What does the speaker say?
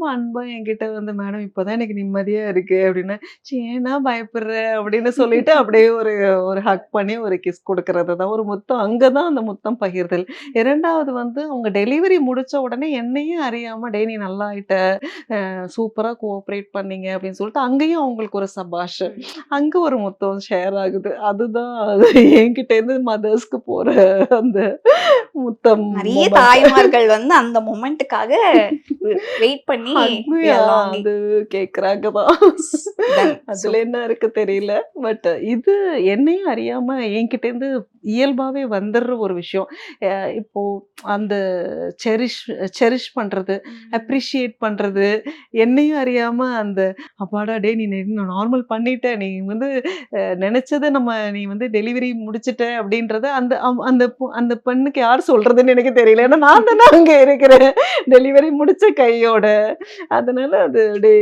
ரொம்ப அன்பா என்கிட்ட வந்து, "மேடம் இப்பதான் எனக்கு நிம்மதியா இருக்கு" அப்படின்னா, "ஏன்னா பயப்படுற?" அப்படின்னு சொல்லிட்டு அப்படியே ஒரு ஒரு ஹக் பண்ணி ஒரு கிஸ் குடுக்கறது தான். ஒரு முத்தம் அங்க தான் அந்த முத்தம் பகிர்தல். 2வது வந்து அவங்க டெலிவரி முடிச்ச உடனே என்னையும் அறியாம, "டேய் நீ நல்லா ஆயிட்ட. சூப்பரா கோஆப்பரேட் பண்ணீங்க" அப்படின்னு சொல்லிட்டு அங்கேயும் அவங்களுக்கு ஒரு சபாஷ். அங்க ஒரு முத்தம் ஷேர் ஆகுது. அதுதான் அது என்கிட்டேருந்து மதர்ஸ்க்கு போற அந்த முத்தம் நெறைய மொமெண்ட். தாய்மார்கள் வந்து அந்த மொமெண்ட்டுக்காக வெயிட் பண்ணி வி ஹக்குயா ஆர் லாங்கிங். அது கேட்குறாங்க தான். தென் அதுல சூப்பர். என்ன இருக்கு தெரியல. பட் இது என்னையும் அறியாம என்கிட்டேருந்து இயல்பாவே வந்துடுற ஒரு விஷயம். அ இப்போ அந்த செரிஷ் செரிஷ் பண்றது, அப்ரிஷியேட் பண்றது, என்னையும் அறியாம அந்த அப்பாடா டேய் நீ நார்மல் பண்ணிட்ட. நீ வந்து நெனச்சத நீ வந்து டெலிவரி முடிச்சுட்ட அப்படின்றத அந்த அந்த பெண்ணுக்கு யார் சொல்றதுன்னு எனக்கு தெரியல. ஏன்னா நான் தானே அங்க இருக்கிறேன். டெலிவரி முடிச்ச கையோட. அதனால அது அப்படியே